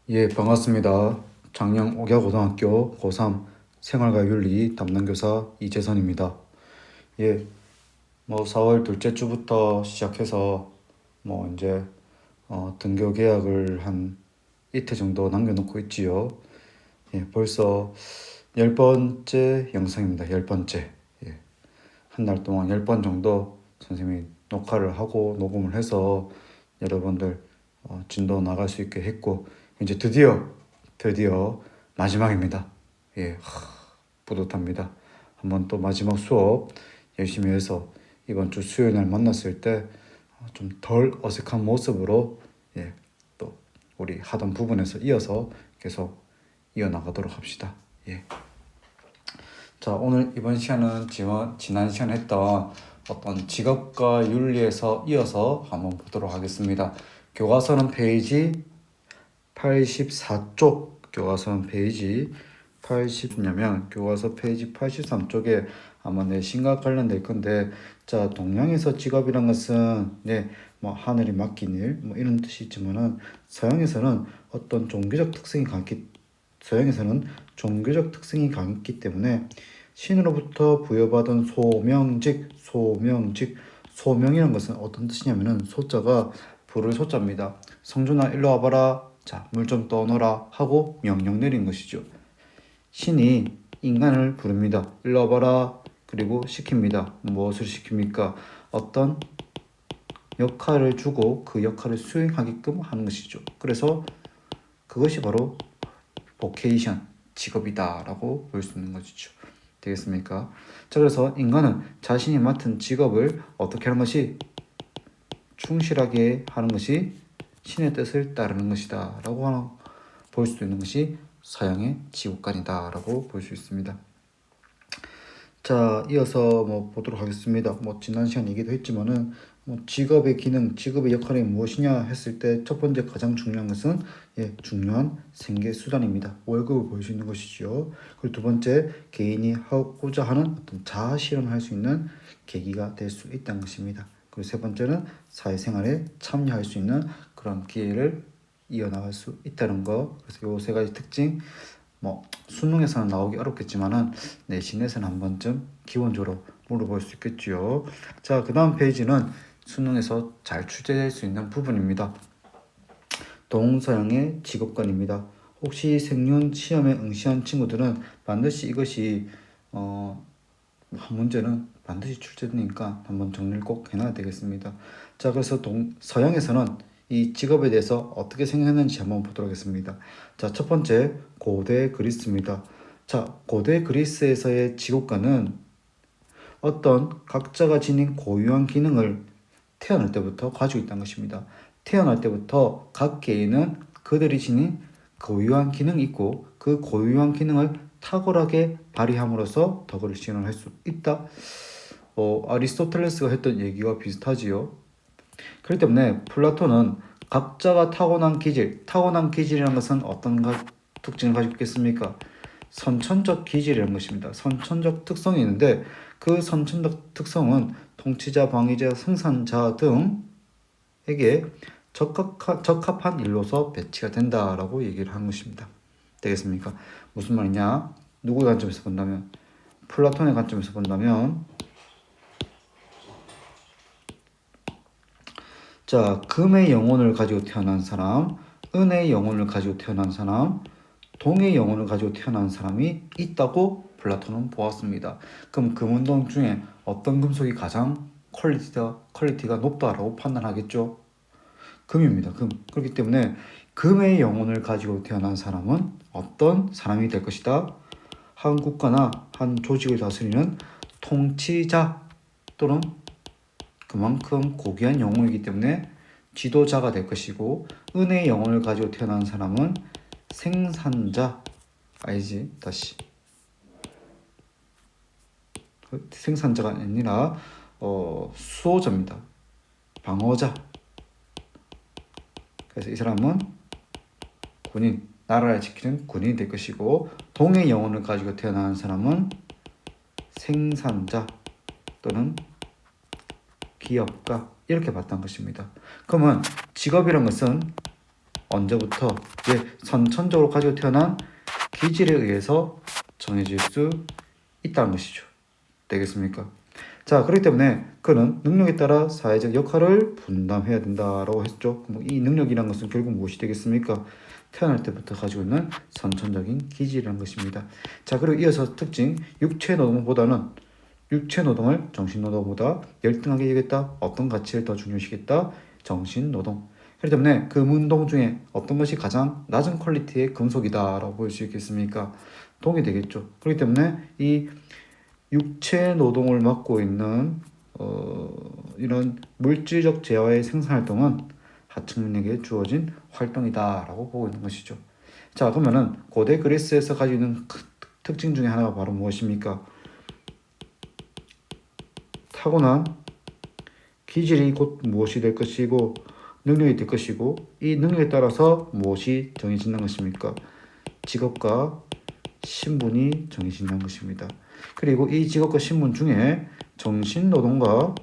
예, 반갑습니다. 장녕 옥야고등학교 고3 생활과 윤리 담당교사 이재선입니다. 예, 4월 둘째 주부터 시작해서 이제 등교 계약을 한 이틀 정도 남겨놓고 있지요. 예, 벌써 10번째 영상입니다. 10번째. 예, 한 달 동안 10번 정도 선생님이 녹화를 하고 녹음을 해서 여러분들 진도 나갈 수 있게 했고, 이제 드디어 마지막입니다. 예, 뿌듯합니다. 한번 또 마지막 수업 열심히 해서 이번 주 수요일 날 만났을 때 좀 덜 어색한 모습으로 또 우리 하던 부분에서 이어서 계속 이어나가도록 합시다. 예. 자, 오늘 이번 시간은 지난 시간에 했던 어떤 직업과 윤리에서 이어서 한번 보도록 하겠습니다. 교과서는 페이지 84쪽, 교과서는 페이지 80냐면 교과서 페이지 83쪽에 아마 내신과 관련될 건데, 자, 동양에서 직업이란 것은 하늘이 맡긴 일 이런 뜻이 있지만은 서양에서는 종교적 특성이 강했기 때문에 신으로부터 부여받은 소명이란 것은 어떤 뜻이냐면은 소자가 부를 소자입니다. 성준아 일로 와봐라, 자 물 좀 떠넣어라 하고 명령 내린 것이죠. 신이 인간을 부릅니다. 일로 와봐라. 그리고 시킵니다. 무엇을 시킵니까? 어떤 역할을 주고 그 역할을 수행하게끔 하는 것이죠. 그래서 그것이 바로 보케이션, 직업이다라고 볼 수 있는 것이죠. 되겠습니까? 자, 그래서 인간은 자신이 맡은 직업을 어떻게 하는 것이 충실하게 하는 것이 신의 뜻을 따르는 것이다 라고 볼 수 있는 것이 서양의 직업관이다 라고 볼 수 있습니다. 자, 이어서 보도록 하겠습니다. 지난 시간 얘기도 했지만은 직업의 기능, 직업의 역할이 무엇이냐 했을 때 첫 번째 가장 중요한 것은 중요한 생계 수단입니다. 월급을 벌 수 있는 것이죠. 그리고 두 번째, 개인이 하고자 하는 어떤 자아 실현을 할 수 있는 계기가 될 수 있다는 것입니다. 그리고 세 번째는 사회생활에 참여할 수 있는 그런 기회를 이어나갈 수 있다는 거. 그래서 요 세 가지 특징, 수능에서는 나오기 어렵겠지만은 내신에서는 한 번쯤 기본적으로 물어볼 수 있겠죠. 자, 그 다음 페이지는 수능에서 잘 출제될 수 있는 부분입니다. 동서양의 직업관입니다. 혹시 생윤 시험에 응시한 친구들은 반드시 이것이 한 문제는 반드시 출제되니까 한번 정리를 꼭 해놔야 되겠습니다. 자, 그래서 서양에서는 이 직업에 대해서 어떻게 생각했는지 한번 보도록 하겠습니다. 자, 첫 번째, 고대 그리스입니다. 자, 고대 그리스에서의 직업관은 어떤 각자가 지닌 고유한 기능을 태어날 때부터 가지고 있다는 것입니다. 태어날 때부터 각 개인은 그들이 지닌 고유한 기능이 있고 그 고유한 기능을 탁월하게 발휘함으로써 덕을 실현할 수 있다. 아리스토텔레스가 했던 얘기와 비슷하지요. 그렇기 때문에 플라톤은 각자가 타고난 기질이라는 것은 어떤 특징을 가지고 있겠습니까? 선천적 기질이라는 것입니다. 선천적 특성이 있는데 그 선천적 특성은 통치자, 방위자, 생산자 등에게 적합한 일로서 배치가 된다라고 얘기를 하는 것입니다. 되겠습니까? 무슨 말이냐? 누구의 관점에서 본다면? 플라톤의 관점에서 본다면, 자, 금의 영혼을 가지고 태어난 사람, 은의 영혼을 가지고 태어난 사람, 동의 영혼을 가지고 태어난 사람이 있다고 플라톤은 보았습니다. 그럼 금운동 중에 어떤 금속이 가장 퀄리티가 높다라고 판단하겠죠? 금입니다. 금. 그렇기 때문에 금의 영혼을 가지고 태어난 사람은 어떤 사람이 될 것이다? 한 국가나 한 조직을 다스리는 통치자 또는 그만큼 고귀한 영혼이기 때문에 지도자가 될 것이고, 은의 영혼을 가지고 태어난 사람은 생산자가 아니라 수호자입니다. 방어자. 그래서 이 사람은 군인, 나라를 지키는 군인이 될 것이고, 동의 영혼을 가지고 태어난 사람은 생산자 또는 기업가 이렇게 봤던 것입니다. 그러면 직업이란 것은 언제부터 선천적으로 가지고 태어난 기질에 의해서 정해질 수 있다는 것이죠. 되겠습니까? 자, 그렇기 때문에 그는 능력에 따라 사회적 역할을 분담해야 된다라고 했죠. 이 능력이란 것은 결국 무엇이 되겠습니까? 태어날 때부터 가지고 있는 선천적인 기질이라는 것입니다. 자, 그리고 이어서 특징, 육체 노동을 정신 노동보다 열등하게 여기겠다. 어떤 가치를 더 중요시겠다? 정신 노동. 그렇기 때문에 금운동 중에 어떤 것이 가장 낮은 퀄리티의 금속이다라고 볼 수 있겠습니까? 동이 되겠죠. 그렇기 때문에 이 육체 노동을 맡고 있는 이런 물질적 재화의 생산활동은 하층민에게 주어진 활동이다라고 보고 있는 것이죠. 자, 그러면은 고대 그리스에서 가지고 있는 특징 중에 하나가 바로 무엇입니까? 타고난 기질이 곧 무엇이 될 것이고 능력이 될 것이고 이 능력에 따라서 무엇이 정해진다는 것입니까? 직업과 신분이 정해진다는 것입니다. 그리고 이 직업과 신분 중에 정신노동과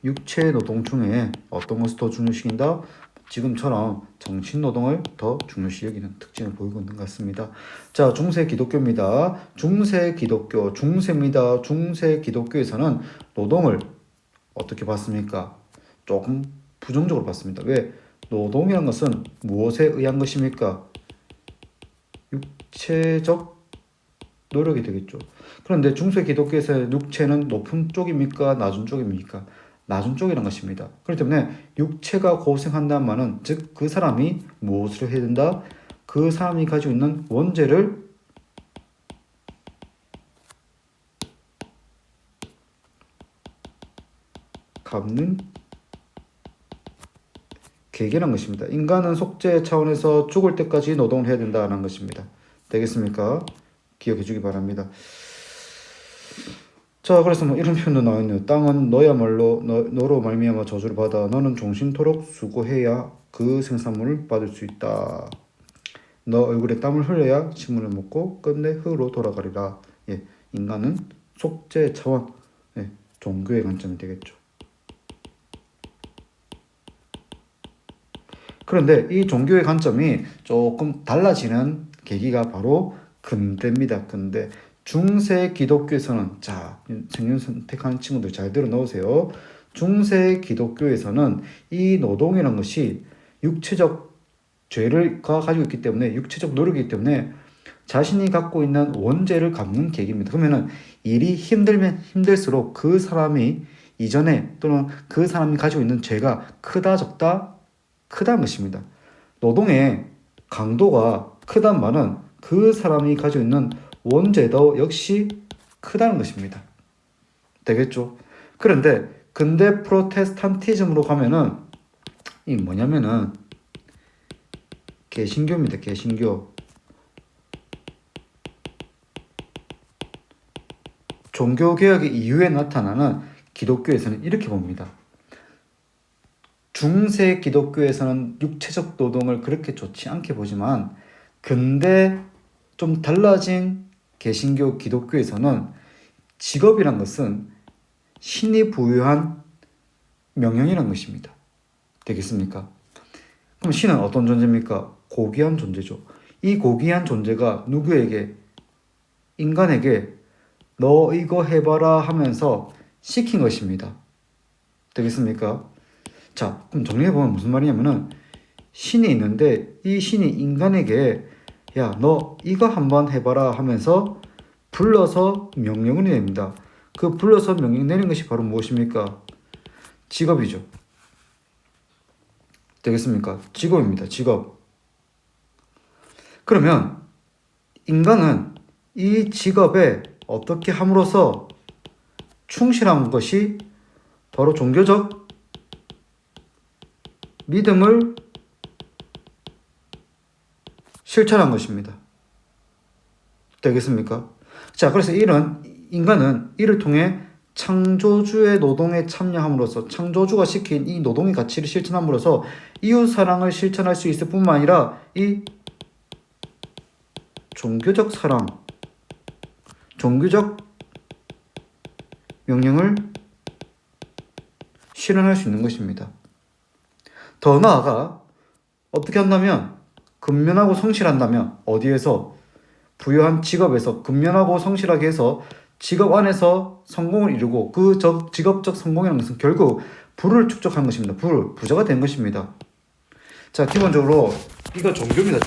육체노동 중에 어떤 것을 더 중요시킨다? 지금처럼 정신노동을 더 중요시 여기는 특징을 보이고 있는 것 같습니다. 자, 중세 기독교입니다. 중세입니다. 중세 기독교에서는 노동을 어떻게 봤습니까? 조금 부정적으로 봤습니다. 왜? 노동이란 것은 무엇에 의한 것입니까? 육체적 노력이 되겠죠. 그런데 중세 기독교에서 육체는 높은 쪽입니까? 낮은 쪽입니까? 낮은 쪽이라는 것입니다. 그렇기 때문에 육체가 고생한다는 말은 즉 그 사람이 무엇을 해야 된다? 그 사람이 가지고 있는 원죄를 갚는 계기라는 것입니다. 인간은 속죄 차원에서 죽을 때까지 노동을 해야 된다는 것입니다. 되겠습니까? 기억해 주기 바랍니다. 자, 그래서 이런 표현도 나와 있네요. 땅은 너야말로 너로 말미암아 저주를 받아 너는 종신토록 수고해야 그 생산물을 받을 수 있다. 너 얼굴에 땀을 흘려야 식물을 먹고 끝내 흙으로 돌아가리라. 인간은 속죄 차원, 종교의 관점이 되겠죠. 그런데 이 종교의 관점이 조금 달라지는 계기가 바로 근대입니다. 근대. 중세 기독교에서는, 자, 생년 선택하는 친구들 잘 들어 놓으세요. 중세 기독교에서는 이 노동이라는 것이 육체적 죄를 가지고 있기 때문에, 육체적 노력이기 때문에 자신이 갖고 있는 원죄를 갚는 계기입니다. 그러면은 일이 힘들면 힘들수록 그 사람이 이전에 또는 그 사람이 가지고 있는 죄가 크다 적다 크다는 것입니다. 노동의 강도가 크다는 말은 그 사람이 가지고 있는 원죄도 역시 크다는 것입니다. 되겠죠? 그런데 근대 프로테스탄티즘으로 가면은 이 뭐냐면은 개신교입니다. 개신교. 종교개혁의 이후에 나타나는 기독교에서는 이렇게 봅니다. 중세 기독교에서는 육체적 노동을 그렇게 좋지 않게 보지만 근대 좀 달라진 개신교 기독교에서는 직업이란 것은 신이 부여한 명령이란 것입니다. 되겠습니까? 그럼 신은 어떤 존재입니까? 고귀한 존재죠. 이 고귀한 존재가 누구에게? 인간에게 너 이거 해봐라 하면서 시킨 것입니다. 되겠습니까? 자, 그럼 정리해보면 무슨 말이냐면은 신이 있는데 이 신이 인간에게 야, 너 이거 한번 해봐라 하면서 불러서 명령을 내립니다. 그 불러서 명령 내리는 것이 바로 무엇입니까? 직업이죠. 되겠습니까? 직업입니다. 직업. 그러면 인간은 이 직업에 어떻게 함으로써 충실한 것이 바로 종교적 믿음을 실천한 것입니다. 되겠습니까? 자, 그래서 이런 인간은 이를 통해 창조주의 노동에 참여함으로써 창조주가 시킨 이 노동의 가치를 실천함으로써 이웃사랑을 실천할 수 있을 뿐만 아니라 이 종교적 사랑, 종교적 명령을 실현할 수 있는 것입니다. 더 나아가 어떻게 한다면 근면하고 성실한다면 어디에서 부여한 직업에서 근면하고 성실하게 해서 직업 안에서 성공을 이루고 그 직업적 성공이라는 것은 결국 부를 축적한 것입니다. 부자가 된 것입니다. 자, 기본적으로 이거 종교입니다.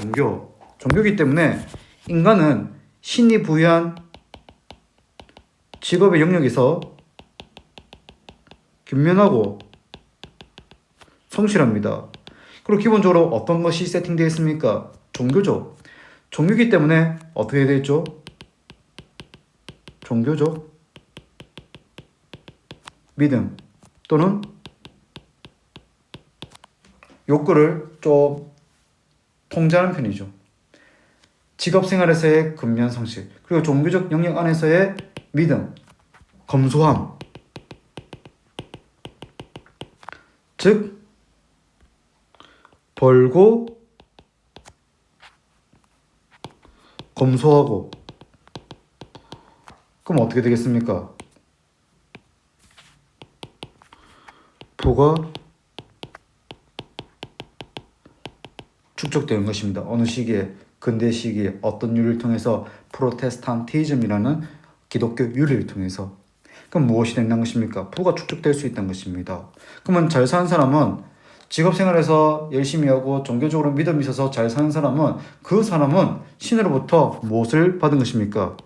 종교이기 때문에 인간은 신이 부여한 직업의 영역에서 근면하고 성실합니다. 그리고 기본적으로 어떤 것이 세팅되어 있습니까? 종교죠. 종교이기 때문에 어떻게 되어 있죠? 종교적 믿음 또는 욕구를 좀 통제하는 편이죠. 직업 생활에서의 근면 성실, 그리고 종교적 영역 안에서의 믿음, 검소함, 즉 벌고 검소하고. 그럼 어떻게 되겠습니까? 부가 축적되는 것입니다. 어느 시기에? 근대 시기에 어떤 윤리를 통해서? 프로테스탄티즘이라는 기독교 윤리를 통해서. 그럼 무엇이 된다는 것입니까? 부가 축적될 수 있다는 것입니다. 그러면 잘 사는 사람은 직업 생활에서 열심히 하고 종교적으로 믿음이 있어서 잘 사는 사람은 그 사람은 신으로부터 무엇을 받은 것입니까?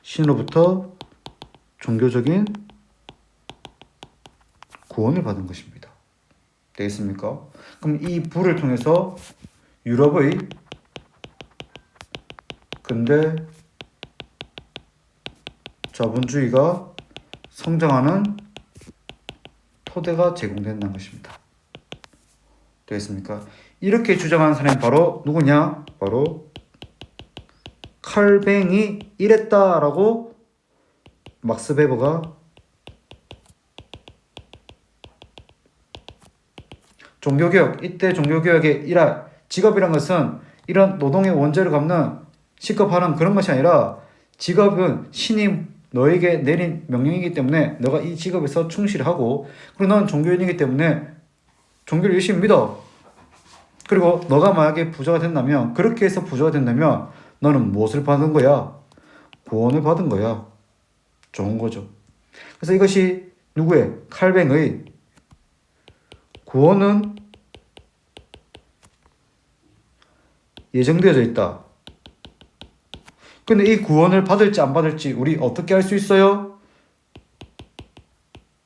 신으로부터 종교적인 구원을 받은 것입니다. 되겠습니까? 그럼 이 부를 통해서 유럽의 근대 자본주의가 성장하는 토대가 제공된다는 것입니다. 되겠습니까? 이렇게 주장하는 사람이 바로 누구냐? 바로 칼뱅이 이랬다라고 막스 베버가 종교개혁, 이때 종교개혁의 일할 직업이란 것은 이런 노동의 원죄를 갚는 시급하는 그런 것이 아니라 직업은 신이 너에게 내린 명령이기 때문에 너가 이 직업에서 충실하고, 그리고 너는 종교인이기 때문에 종교를 열심히 믿어. 그리고 너가 만약에 부자가 된다면, 그렇게 해서 부자가 된다면 너는 무엇을 받은 거야? 구원을 받은 거야. 좋은 거죠. 그래서 이것이 누구의? 칼뱅의 구원은 예정되어져 있다. 근데 이 구원을 받을지 안 받을지 우리 어떻게 알 수 있어요?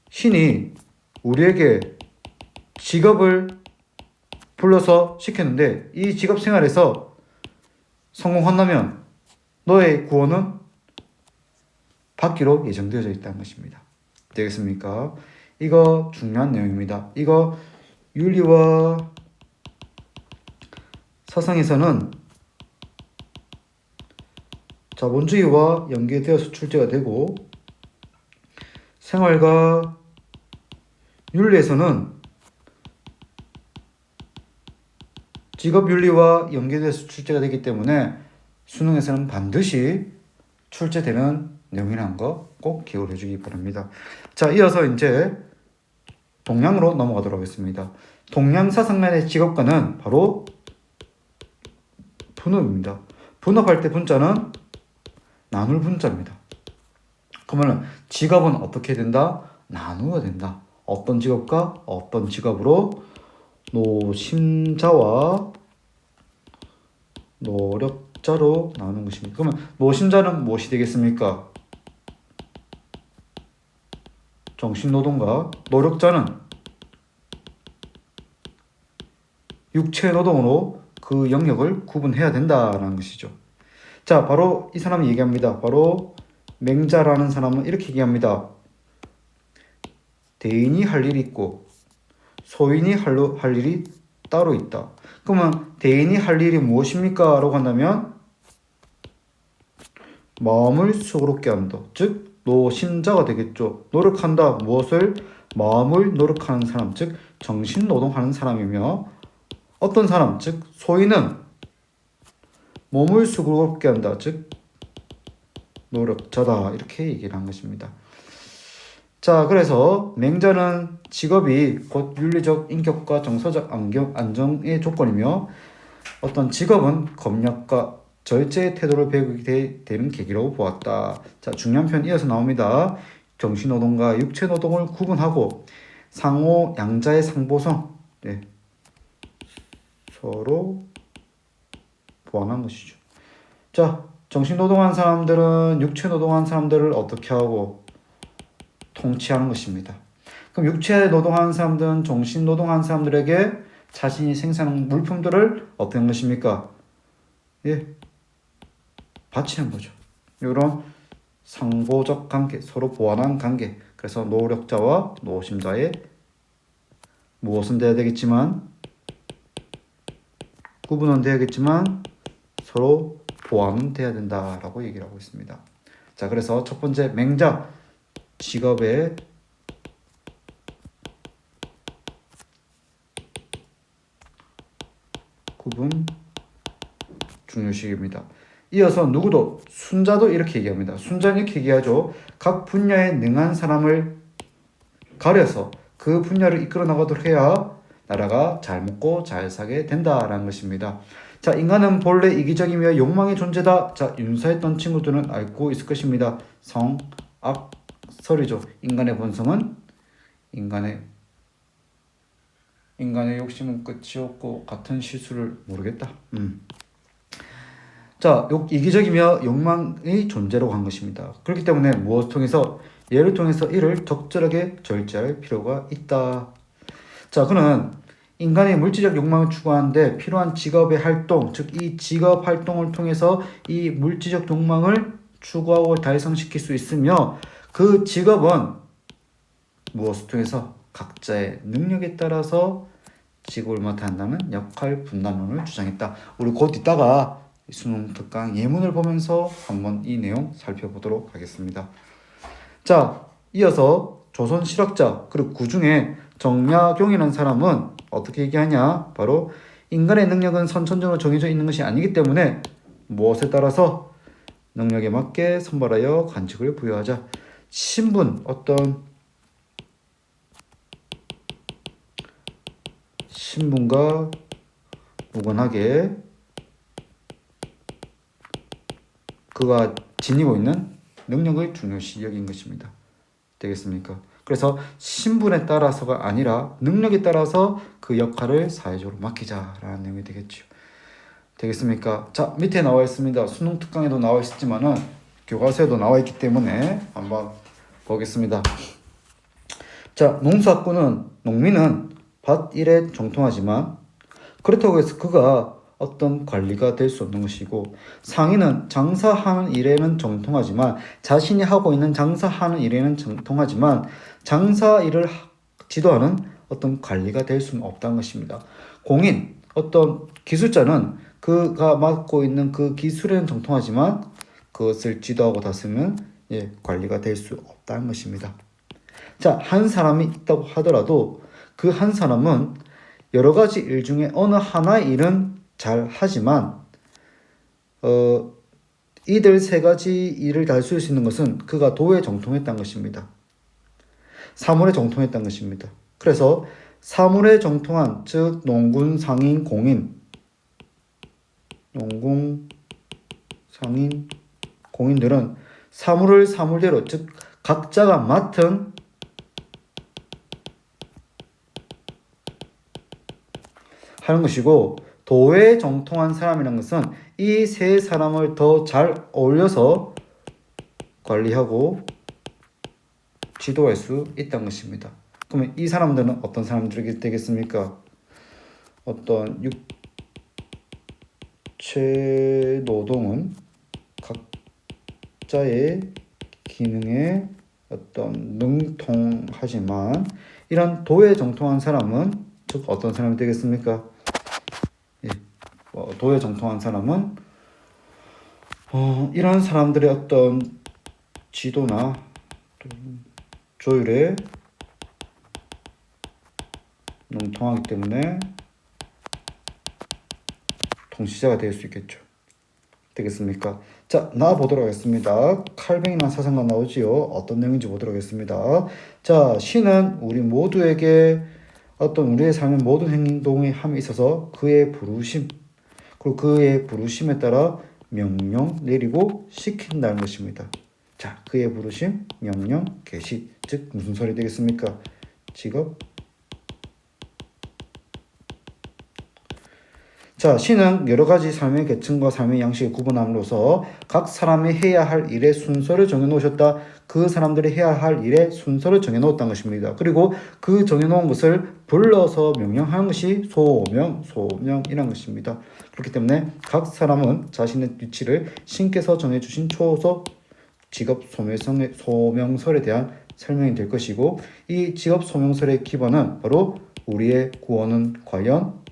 신이 우리에게 직업을 불러서 시켰는데 이 직업 생활에서 성공한다면 너의 구원은 받기로 예정되어져 있다는 것입니다. 되겠습니까? 이거 중요한 내용입니다. 이거 윤리와 사상에서는 자본주의와 연계되어서 출제가 되고, 생활과 윤리에서는 직업윤리와 연계돼서 출제가 되기 때문에 수능에서는 반드시 출제되는 내용이라는 거 꼭 기억해 주기 바랍니다. 자, 이어서 이제 동양으로 넘어가도록 하겠습니다. 동양 사상만의 직업관은 바로 분업입니다. 분업할 때 분자는 나눌 분자입니다. 그러면 직업은 어떻게 된다? 나누어야 된다. 어떤 직업과 어떤 직업으로? 노심자와 노력자로 나누는 것입니다. 그러면 노심자는 무엇이 되겠습니까? 정신노동과, 노력자는 육체노동으로 그 영역을 구분해야 된다는 것이죠. 자, 바로 이 사람이 얘기합니다. 바로 맹자라는 사람은 이렇게 얘기합니다. 대인이 할 일이 있고 소인이 할 일이 따로 있다. 그러면 대인이 할 일이 무엇입니까? 라고 한다면 마음을 수고롭게 한다. 즉 노심자가 되겠죠. 노력한다. 무엇을? 마음을 노력하는 사람, 즉 정신노동하는 사람이며, 어떤 사람, 즉 소인은 몸을 수고롭게 한다. 즉 노력자다. 이렇게 얘기를 한 것입니다. 자, 그래서 맹자는 직업이 곧 윤리적 인격과 정서적 안정의 조건이며 어떤 직업은 검역과 절제의 태도를 배우게 되는 계기라고 보았다. 자, 중요한 표현 이어서 나옵니다. 정신노동과 육체노동을 구분하고 상호 양자의 상보성, 네, 서로 보완한 것이죠. 자, 정신노동한 사람들은 육체노동한 사람들을 어떻게 하고 통치하는 것입니다. 그럼 육체노동한 사람들은 정신노동한 사람들에게 자신이 생산한 물품들을 어떻게 하는 것입니까? 예, 바치는 거죠. 이런 상보적 관계, 서로 보완한 관계. 그래서 노력자와 노심자의 무엇은 돼야 되겠지만 구분은 돼야겠지만 서로 보완은 돼야 된다라고 얘기를 하고 있습니다. 자, 그래서 첫 번째 맹자 직업의 구분 중요시입니다. 이어서 누구도 순자도 이렇게 얘기합니다. 순자는 이렇게 얘기하죠. 각 분야에 능한 사람을 가려서 그 분야를 이끌어 나가도록 해야 나라가 잘 먹고 잘 사게 된다라는 것입니다. 자, 인간은 본래 이기적이며 욕망의 존재다. 자, 윤사했던 친구들은 알고 있을 것입니다. 성, 악, 설이죠. 인간의 본성은 인간의 욕심은 끝이 없고 같은 실수를 모르겠다. 자, 이기적이며 욕망의 존재라고 한 것입니다. 그렇기 때문에 무엇을 통해서 예를 통해서 이를 적절하게 절제할 필요가 있다. 자, 그는 인간의 물질적 욕망을 추구하는데 필요한 직업의 활동, 즉 이 직업 활동을 통해서 이 물질적 욕망을 추구하고 달성시킬 수 있으며 그 직업은 무엇을 통해서 각자의 능력에 따라서 직업을 맡아 한다는 역할 분담론을 주장했다. 우리 곧 이따가 수능 특강 예문을 보면서 한번 이 내용 살펴보도록 하겠습니다. 자, 이어서 조선 실학자 그리고 그 중에 정약용이라는 사람은 어떻게 얘기하냐? 바로 인간의 능력은 선천적으로 정해져 있는 것이 아니기 때문에 무엇에 따라서 능력에 맞게 선발하여 관직을 부여하자. 신분, 어떤 신분과 무관하게 그가 지니고 있는 능력을 중요시 여긴 것입니다. 되겠습니까? 그래서 신분에 따라서가 아니라 능력에 따라서 그 역할을 사회적으로 맡기자라는 내용이 되겠죠. 되겠습니까? 자, 밑에 나와 있습니다. 수능 특강에도 나와 있었지만은 교과서에도 나와 있기 때문에 한번 보겠습니다. 자, 농민은 밭일에 정통하지만 그렇다고 해서 그가 어떤 관리가 될 수 없는 것이고, 상인은 장사하는 일에는 정통하지만 자신이 하고 있는 장사하는 일에는 정통하지만 장사 일을 지도하는 어떤 관리가 될 수는 없다는 것입니다. 공인, 어떤 기술자는 그가 맡고 있는 그 기술에는 정통하지만 그것을 지도하고 다스리는 관리가 될 수 없다는 것입니다. 자, 한 사람이 있다고 하더라도 그 한 사람은 여러 가지 일 중에 어느 하나의 일은 잘 하지만 이들 세 가지 일을 달수할 수 있는 것은 그가 도에 정통했다는 것입니다. 사물에 정통했다는 것입니다. 그래서 사물에 정통한, 즉 농군, 상인, 공인, 농군, 상인, 공인들은 사물을 사물대로, 즉 각자가 맡은 하는 것이고, 도에 정통한 사람이라는 것은 이 세 사람을 더 잘 어울려서 관리하고 지도할 수 있다는 것입니다. 그러면 이 사람들은 어떤 사람들이 되겠습니까? 어떤 육체 노동은 각자의 기능에 어떤 능통하지만 이런 도에 정통한 사람은 즉 어떤 사람이 되겠습니까? 도에 정통한 사람은 이런 사람들의 어떤 지도나 조율에 능통하기 때문에 통치자가 될 수 있겠죠. 되겠습니까? 자, 나와보도록 하겠습니다. 칼뱅이나 사상가 나오지요. 어떤 내용인지 보도록 하겠습니다. 자, 시는 우리 모두에게 어떤 우리의 삶의 모든 행동에 함에 있어서 그의 부르심, 그리고 그의 부르심에 따라 명령 내리고 시킨다는 것입니다. 자, 그의 부르심, 명령, 계시, 즉 무슨 소리 되겠습니까? 직업. 자, 시는 여러 가지 삶의 계층과 삶의 양식을 구분함으로써 각 사람이 해야 할 일의 순서를 정해놓으셨다. 그 사람들이 해야 할 일의 순서를 정해놓았다는 것입니다. 그리고 그 정해놓은 것을 불러서 명령하는 것이 소명이라는 것입니다. 그렇기 때문에 각 사람은 자신의 위치를 신께서 정해주신 초소 직업 소명설에 대한 설명이 될 것이고, 이 직업 소명설의 기반은 바로 우리의 구원은 과연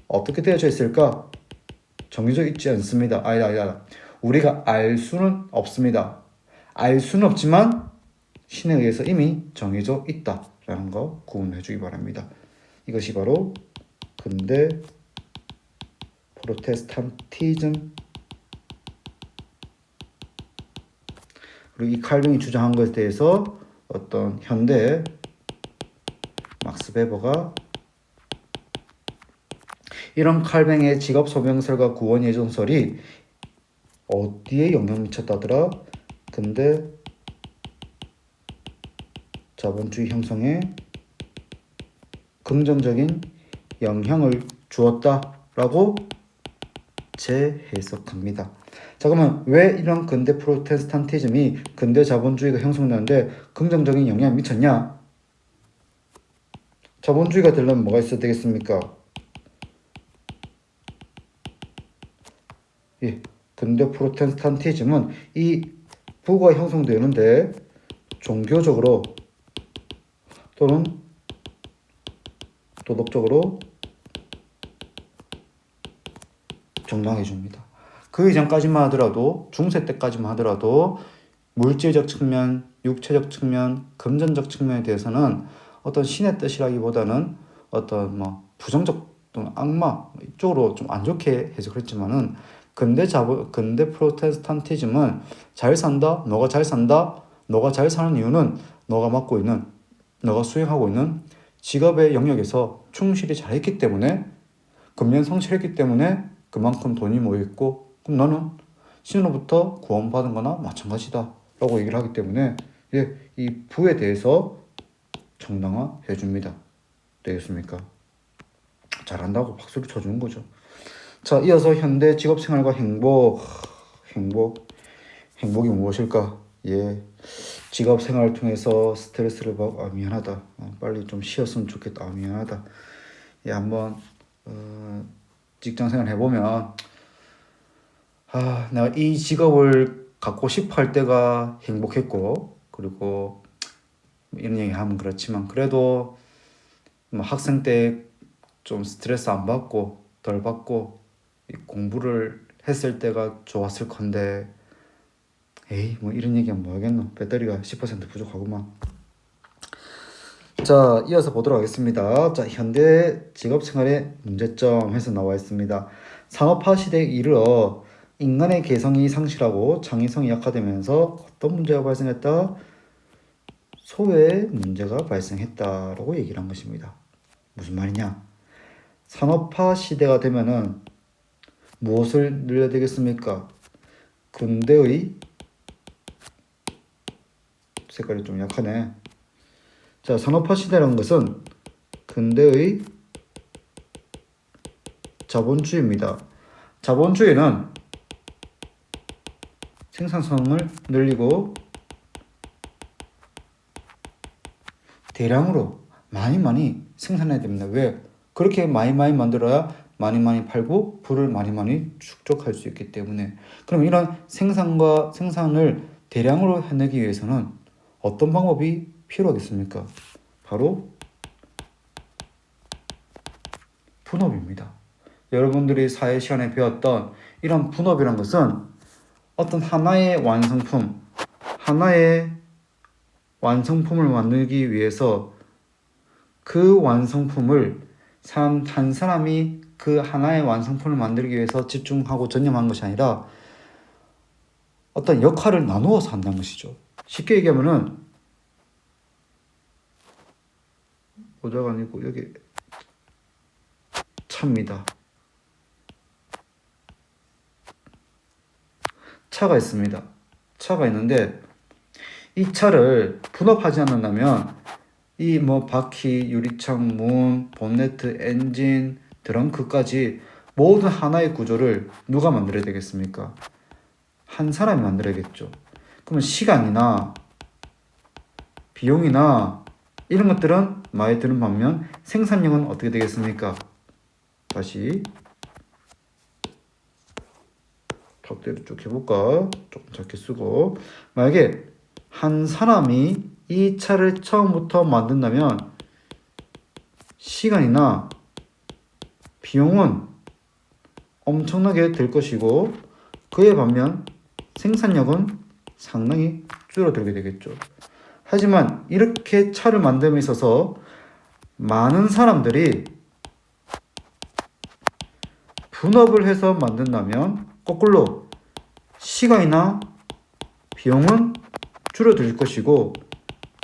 어떻게 되어져 있을까? 정해져 있지 않습니다. 아니다. 우리가 알 수는 없습니다. 알 수는 없지만 신에 의해서 이미 정해져 있다라는 거 구분해 주기 바랍니다. 이것이 바로 근대 프로테스탄티즘, 그리고 이 칼뱅이 주장한 것에 대해서 어떤 현대 막스 베버가 이런 칼뱅의 직업 소명설과 구원 예정설이 어디에 영향을 미쳤다더라? 근데 자본주의 형성에 긍정적인 영향을 주었다라고 재해석합니다. 자, 그러면 왜 이런 근대 프로테스탄티즘이 근대 자본주의가 형성되는데 긍정적인 영향을 미쳤냐? 자본주의가 되려면 뭐가 있어야 되겠습니까? 예, 근대 프로테스탄티즘은 이 부가 형성되는데 종교적으로 또는 도덕적으로 정당해 줍니다. 그 이전까지만 하더라도, 중세 때까지만 하더라도 물질적 측면, 육체적 측면, 금전적 측면에 대해서는 어떤 신의 뜻이라기보다는 어떤 부정적 또는 악마 이쪽으로 좀 안 좋게 해석을 했지만은, 근대 프로테스탄티즘은 잘 산다, 너가 잘 산다, 너가 잘 사는 이유는 너가 맡고 있는, 너가 수행하고 있는 직업의 영역에서 충실히 잘했기 때문에, 근면 성실했기 때문에 그만큼 돈이 모여있고, 그럼 너는 신으로부터 구원받은 거나 마찬가지다 라고 얘기를 하기 때문에, 예, 이 부에 대해서 정당화해 줍니다. 되겠습니까? 잘한다고 박수를 쳐주는 거죠. 자, 이어서 현대 직업생활과 행복이 무엇일까? 예, 직업생활을 통해서 스트레스를 받고, 미안하다. 빨리 좀 쉬었으면 좋겠다. 미안하다. 예, 한번 직장생활 해보면 내가 이 직업을 갖고 싶어 할 때가 행복했고, 그리고 이런 얘기 하면 그렇지만 그래도 학생 때 좀 스트레스 안 받고 덜 받고 공부를 했을 때가 좋았을 건데, 에이 이런 얘기하면 뭐 하겠노. 배터리가 10% 부족하구만. 자, 이어서 보도록 하겠습니다. 자, 현대 직업생활의 문제점에서 나와 있습니다. 산업화 시대에 이르러 인간의 개성이 상실하고 창의성이 약화되면서 어떤 문제가 발생했다? 소외의 문제가 발생했다라고 얘기를 한 것입니다. 무슨 말이냐? 산업화 시대가 되면은 무엇을 늘려야 되겠습니까? 근대의 색깔이 좀 약하네. 자, 산업화 시대라는 것은 근대의 자본주의입니다. 자본주의는 생산성을 늘리고 대량으로 많이 생산해야 됩니다. 왜? 그렇게 많이 만들어야 많이 팔고 부를 많이 축적할 수 있기 때문에. 그럼 이런 생산을 대량으로 해내기 위해서는 어떤 방법이 필요하겠습니까? 바로 분업입니다. 여러분들이 사회 시간에 배웠던 이런 분업이란 것은 어떤 하나의 완성품을 만들기 위해서 그 완성품을 한 사람이 그 하나의 완성품을 만들기 위해서 집중하고 전념한 것이 아니라 어떤 역할을 나누어서 한다는 것이죠. 쉽게 얘기하면은 모자가 아니고 여기 차입니다. 차가 있습니다. 차가 있는데 이 차를 분업하지 않는다면 이 뭐 바퀴, 유리창, 문, 본네트, 엔진, 트렁크까지 모든 하나의 구조를 누가 만들어야 되겠습니까? 한 사람이 만들어야겠죠. 그러면 시간이나 비용이나 이런 것들은 많이 드는 반면 생산력은 어떻게 되겠습니까? 다시 각도로 쭉 해볼까? 조금 작게 쓰고 만약에 한 사람이 이 차를 처음부터 만든다면 시간이나 비용은 엄청나게 들 것이고 그에 반면 생산력은 상당히 줄어들게 되겠죠. 하지만 이렇게 차를 만듦에 있어서 많은 사람들이 분업을 해서 만든다면 거꾸로 시간이나 비용은 줄어들 것이고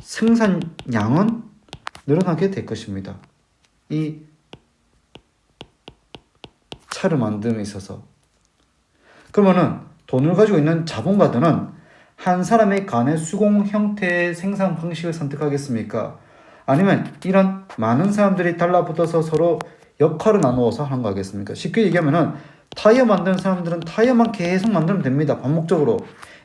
생산량은 늘어나게 될 것입니다. 이 차를 만듦에 있어서. 그러면은 돈을 가지고 있는 자본가들은 한 사람의 간의 수공 형태의 생산 방식을 선택하겠습니까? 아니면 이런 많은 사람들이 달라붙어서 서로 역할을 나누어서 하는 거 하겠습니까? 쉽게 얘기하면은 타이어 만드는 사람들은 타이어만 계속 만들면 됩니다. 반복적으로.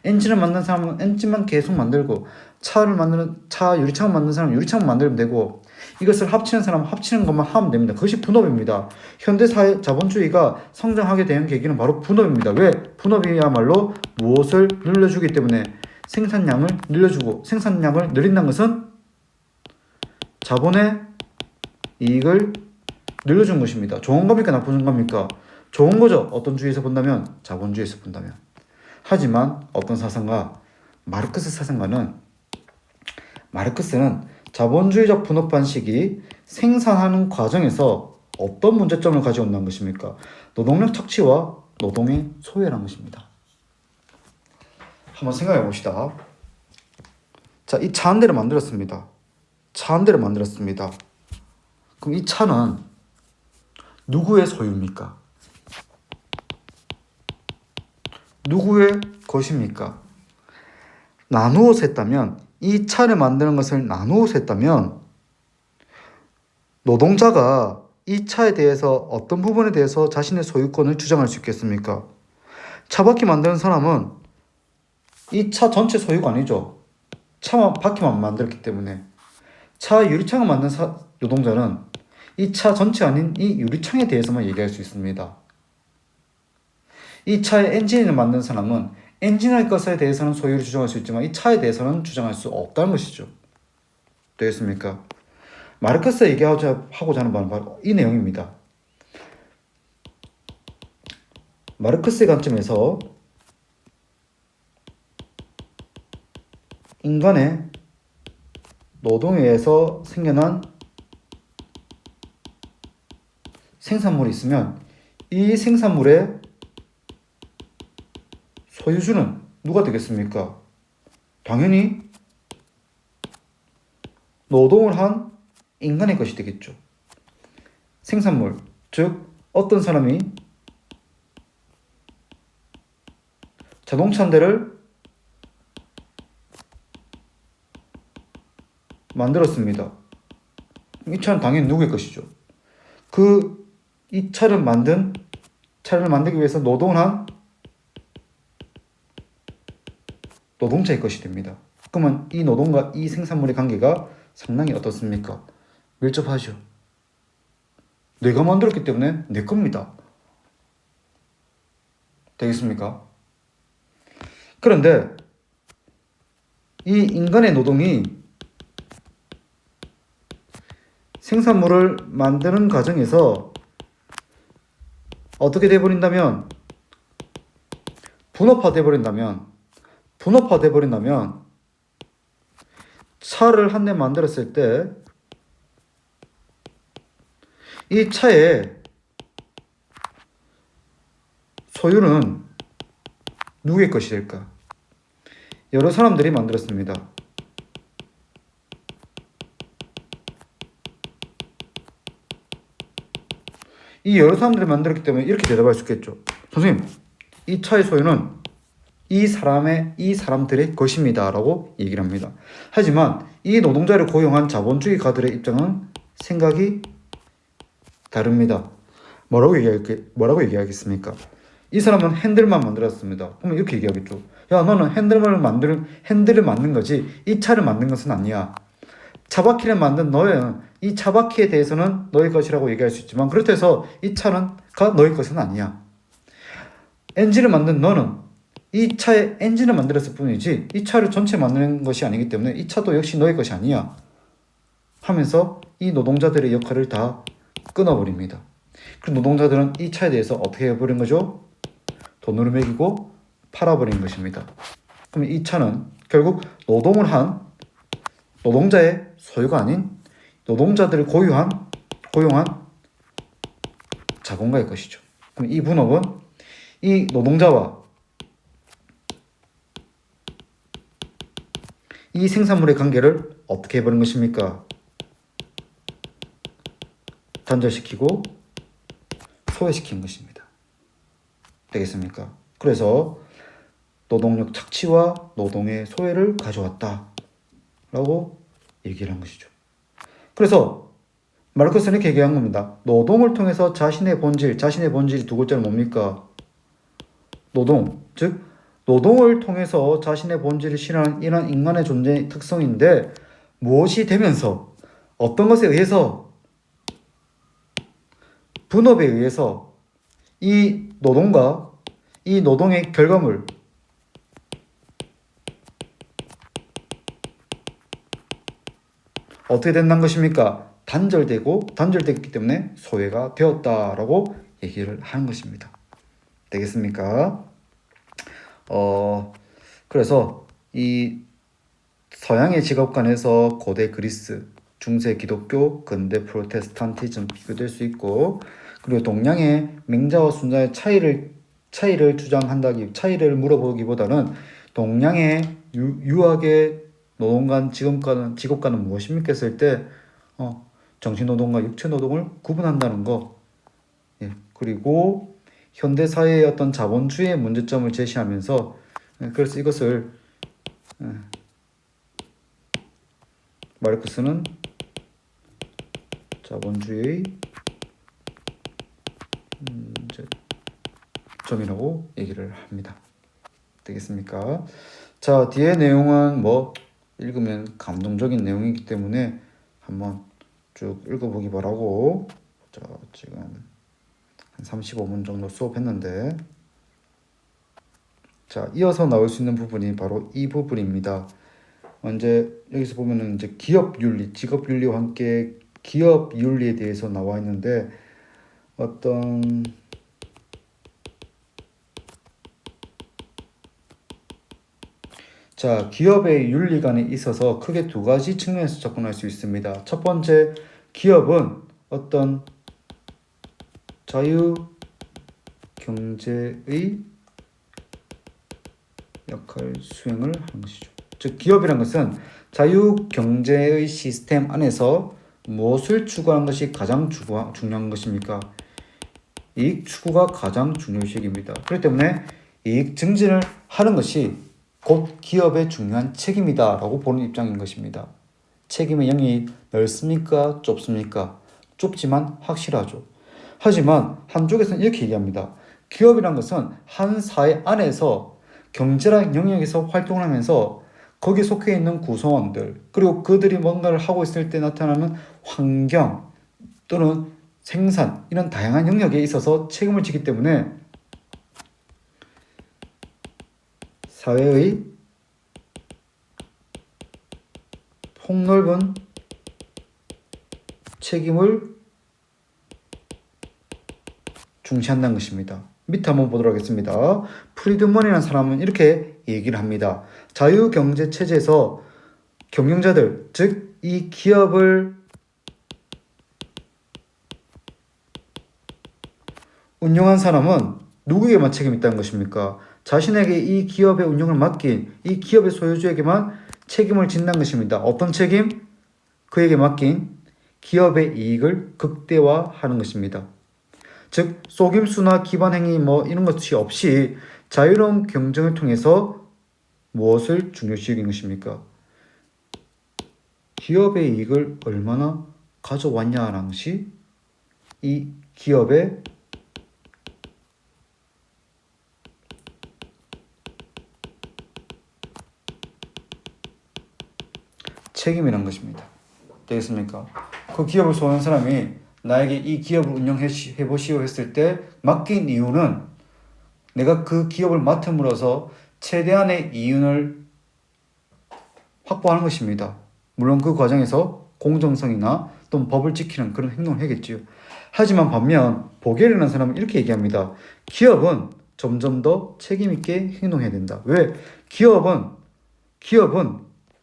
엔진을 만드는 사람은 엔진만 계속 만들고 차 유리창을 만드는 사람은 유리창만 만들면 되고 이것을 합치는 사람은 합치는 것만 하면 됩니다. 그것이 분업입니다. 현대 사회 자본주의가 성장하게 된 계기는 바로 분업입니다. 왜? 분업이야말로 무엇을 늘려주기 때문에 생산량을 늘려주고 생산량을 늘린다는 것은 자본의 이익을 늘려준 것입니다. 좋은 겁니까? 나쁜 겁니까? 좋은 거죠. 어떤 주의에서 본다면? 자본주의에서 본다면. 하지만 어떤 사상가, 마르크스는 자본주의적 분업 방식이 생산하는 과정에서 어떤 문제점을 가져온다는 것입니까? 노동력 착취와 노동의 소외라는 것입니다. 한번 생각해 봅시다. 자, 이 차 한 대를 만들었습니다. 그럼 이 차는 누구의 소유입니까? 누구의 것입니까? 나누어서 했다면 이 차를 만드는 것을 나누어서 했다면 노동자가 이 차에 대해서 어떤 부분에 대해서 자신의 소유권을 주장할 수 있겠습니까? 차 바퀴 만드는 사람은 이 차 전체 소유가 아니죠. 차 바퀴만 만들었기 때문에. 차 유리창을 만든 노동자는 이 차 전체 아닌 이 유리창에 대해서만 얘기할 수 있습니다. 이 차의 엔진을 만든 사람은 엔진의 것에 대해서는 소유를 주장할 수 있지만 이 차에 대해서는 주장할 수 없다는 것이죠. 되겠습니까? 마르크스가 얘기하고자 하는 바는 바로 이 내용입니다. 마르크스의 관점에서 인간의 노동에 의해서 생겨난 생산물이 있으면 이 생산물의 소유주는 누가 되겠습니까? 당연히 노동을 한 인간의 것이 되겠죠. 생산물, 즉 어떤 사람이 자동차 한 대를 만들었습니다. 이 차는 당연히 누구의 것이죠. 이 차를 만들기 위해서 노동을 한 노동자의 것이 됩니다. 그러면 이 노동과 이 생산물의 관계가 상당히 어떻습니까? 밀접하죠. 내가 만들었기 때문에 내 겁니다. 되겠습니까? 그런데 이 인간의 노동이 생산물을 만드는 과정에서 어떻게 돼버린다면 분업화돼 버린다면 차를 한 대 만들었을 때 이 차에 소유는 누구의 것이 될까? 여러 사람들이 만들었습니다. 이 여러 사람들이 만들었기 때문에 이렇게 대답할 수 있겠죠. 선생님, 이 차의 소유는 이 사람들의 것입니다 라고 얘기를 합니다. 하지만 이 노동자를 고용한 자본주의가들의 입장은 생각이 다릅니다. 뭐라고 얘기하겠습니까? 이 사람은 핸들만 만들었습니다. 그러면 이렇게 얘기하겠죠. 야, 너는 핸들을 만든 거지 이 차를 만든 것은 아니야. 차바퀴를 만든 너는 이 차바퀴에 대해서는 너의 것이라고 얘기할 수 있지만 그렇다 해서 이 차는 너의 것은 아니야. 엔진을 만든 너는 이 차의 엔진을 만들었을 뿐이지 이 차를 전체 만드는 것이 아니기 때문에 이 차도 역시 너의 것이 아니야 하면서 이 노동자들의 역할을 다 끊어버립니다. 그 노동자들은 이 차에 대해서 어떻게 해버린 거죠? 돈으로 매기고 팔아버린 것입니다. 그럼 이 차는 결국 노동을 한 노동자의 소유가 아닌 노동자들을 고용한 자본가의 것이죠. 그럼 이 분업은 이 노동자와 이 생산물의 관계를 어떻게 해버린 것입니까? 단절시키고 소외시킨 것입니다. 되겠습니까? 그래서 노동력 착취와 노동의 소외를 가져왔다 라고 얘기를 한 것이죠. 그래서 마르크스는 이렇게 얘기한 겁니다. 노동을 통해서 자신의 본질이 두 글자는 뭡니까? 노동, 즉 노동을 통해서 자신의 본질을 실현하는 이런 인간의 존재의 특성인데 무엇이 되면서 어떤 것에 의해서 분업에 의해서 이 노동과 이 노동의 결과물 어떻게 된다는 것입니까? 단절됐기 때문에 소외가 되었다라고 얘기를 하는 것입니다. 되겠습니까? 그래서 이 서양의 직업관에서 고대 그리스, 중세 기독교, 근대 프로테스탄티즘 비교될 수 있고, 그리고 동양의 맹자와 순자의 차이를 물어보기보다는 동양의 유학의 노동관, 직업관은 무엇입니까? 했을 때 정신노동과 육체노동을 구분한다는 거. 예, 그리고 현대사회의 어떤 자본주의의 문제점을 제시하면서 그래서 이것을 마르크스는 자본주의의 문제점이라고 얘기를 합니다. 되겠습니까? 자, 뒤에 내용은 읽으면 감동적인 내용이기 때문에 한번 쭉 읽어보기 바라고. 자, 지금 한 35분 정도 수업했는데, 자, 이어서 나올 수 있는 부분이 바로 이 부분입니다. 이제 여기서 보면은 이제 기업 윤리, 직업 윤리와 함께 기업 윤리에 대해서 나와 있는데 자, 기업의 윤리관에 있어서 크게 두 가지 측면에서 접근할 수 있습니다. 첫 번째, 기업은 어떤 자유 경제의 역할 수행을 하는 것이죠. 즉, 기업이란 것은 자유 경제의 시스템 안에서 무엇을 추구하는 것이 가장 중요한 것입니까? 이익 추구가 가장 중요시입니다. 그렇기 때문에 이익 증진을 하는 것이 곧 기업의 중요한 책임이다 라고 보는 입장인 것입니다. 책임의 영역이 넓습니까? 좁습니까? 좁지만 확실하죠. 하지만 한쪽에서는 이렇게 얘기합니다. 기업이란 것은 한 사회 안에서 경제적 영역에서 활동을 하면서 거기에 속해 있는 구성원들, 그리고 그들이 뭔가를 하고 있을 때 나타나는 환경 또는 생산, 이런 다양한 영역에 있어서 책임을 지기 때문에 사회의 폭넓은 책임을 중시한다는 것입니다. 밑에 한번 보도록 하겠습니다. 프리드먼이라는 사람은 이렇게 얘기를 합니다. 자유경제체제에서 경영자들, 즉 이 기업을 운영한 사람은 누구에게만 책임이 있다는 것입니까? 자신에게 이 기업의 운영을 맡긴 이 기업의 소유주에게만 책임을 진다는 것입니다. 어떤 책임? 그에게 맡긴 기업의 이익을 극대화하는 것입니다. 즉 속임수나 기반행위 뭐 이런 것이 없이 자유로운 경쟁을 통해서 무엇을 중요시 여긴 것입니까? 기업의 이익을 얼마나 가져왔냐라는 것이 이 기업의 책임이라는 것입니다. 되겠습니까? 그 기업을 소유한 사람이 나에게 이 기업을 운영해보시오 했을 때 맡긴 이유는 내가 그 기업을 맡음으로써 최대한의 이윤을 확보하는 것입니다. 물론 그 과정에서 공정성이나 또는 법을 지키는 그런 행동을 해야겠지요. 하지만 반면 보겔이라는 사람은 이렇게 얘기합니다. 기업은 점점 더 책임있게 행동해야 된다. 왜? 기업은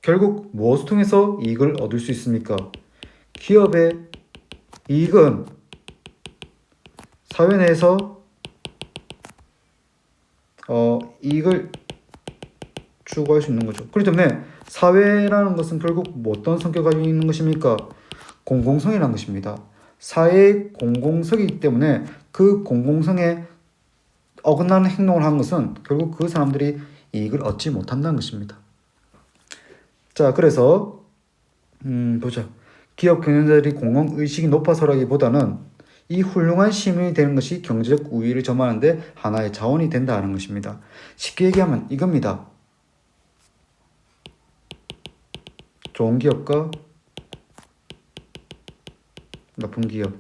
결국 무엇을 통해서 이익을 얻을 수 있습니까? 기업의 이익은 사회 내에서 이익을 추구할 수 있는 거죠. 그렇기 때문에 사회라는 것은 결국 어떤 성격을 가지고 있는 것입니까? 공공성이라는 것입니다. 사회의 공공성이기 때문에 그 공공성에 어긋나는 행동을 한 것은 결국 그 사람들이 이익을 얻지 못한다는 것입니다. 자, 그래서 보자. 기업 경영자들이 공공의식이 높아서라기보다는 이 훌륭한 시민이 되는 것이 경제적 우위를 점하는데 하나의 자원이 된다는 것입니다. 쉽게 얘기하면 이겁니다. 좋은 기업과 나쁜 기업.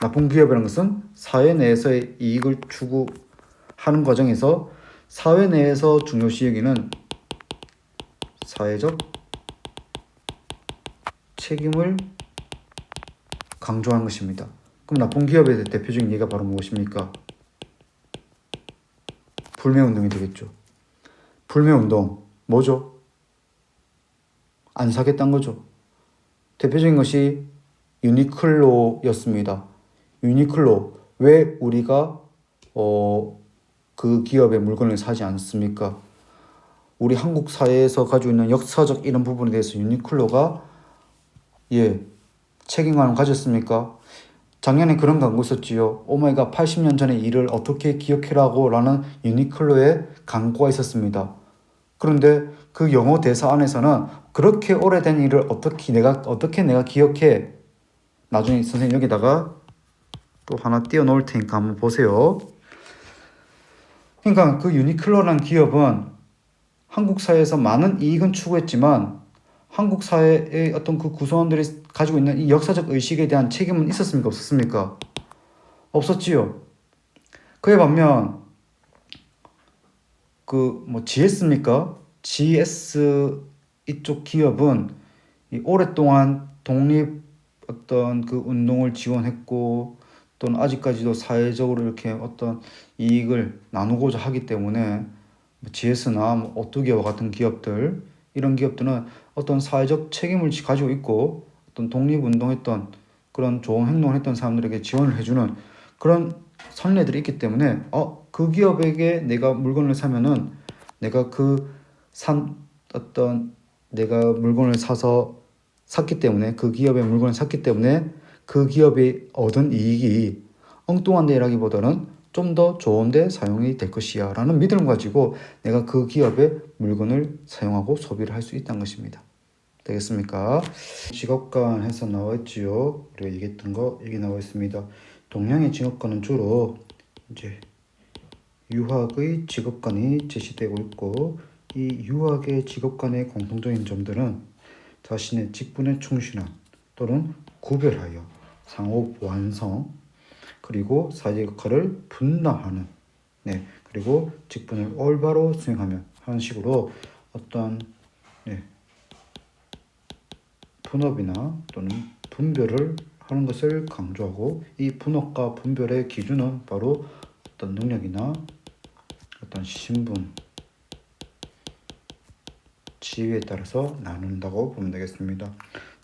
나쁜 기업이라는 것은 사회 내에서의 이익을 추구하는 과정에서 사회 내에서 중요시 여기는 사회적 책임을 강조하는 것입니다. 그럼 나쁜 기업의 대표적인 예가 바로 무엇입니까? 불매운동이 되겠죠. 불매운동 뭐죠? 안 사겠다는 거죠. 대표적인 것이 유니클로였습니다. 유니클로 왜 우리가 그 기업의 물건을 사지 않습니까? 우리 한국 사회에서 가지고 있는 역사적 이런 부분에 대해서 유니클로가 책임감을 가졌습니까? 작년에 그런 광고 있었지요. 오마이갓 80년 전의 일을 어떻게 기억해라고 라는 유니클로의 광고가 있었습니다. 그런데 그 영어 대사 안에서는 그렇게 오래된 일을 어떻게 내가 기억해? 나중에 선생님 여기다가 또 하나 띄워 놓을 테니까 한번 보세요. 그러니까 그 유니클로라는 기업은 한국 사회에서 많은 이익은 추구했지만 한국 사회의 어떤 그 구성원들이 가지고 있는 이 역사적 의식에 대한 책임은 있었습니까? 없었습니까? 없었지요. 그에 반면 GS입니까? GS 이쪽 기업은 오랫동안 독립 어떤 그 운동을 지원했고 또는 아직까지도 사회적으로 이렇게 어떤 이익을 나누고자 하기 때문에 GS나 오뚜기와 같은 기업들 이런 기업들은 어떤 사회적 책임을 가지고 있고 어떤 독립운동했던 그런 좋은 행동을 했던 사람들에게 지원을 해주는 그런 선례들이 있기 때문에 그 기업에게 내가 물건을 사면은 내가 내가 물건을 샀기 때문에 그 기업의 물건을 샀기 때문에 그 기업이 얻은 이익이 엉뚱한 데라기보다는 좀 더 좋은 데 사용이 될 것이야 라는 믿음을 가지고 내가 그 기업의 물건을 사용하고 소비를 할 수 있다는 것입니다. 되겠습니까? 직업관에서 나왔지요. 우리가 얘기했던 거 여기 나와 있습니다. 동양의 직업관은 주로 이제 유학의 직업관이 제시되고 있고 이 유학의 직업관의 공통적인 점들은 자신의 직분에 충실한 또는 구별하여 상호 완성 그리고 사회적 역할을 분담하는 그리고 직분을 올바로 수행하며 하는 식으로 어떤 분업이나 또는 분별을 하는 것을 강조하고 이 분업과 분별의 기준은 바로 어떤 능력이나 어떤 신분, 지위에 따라서 나눈다고 보면 되겠습니다.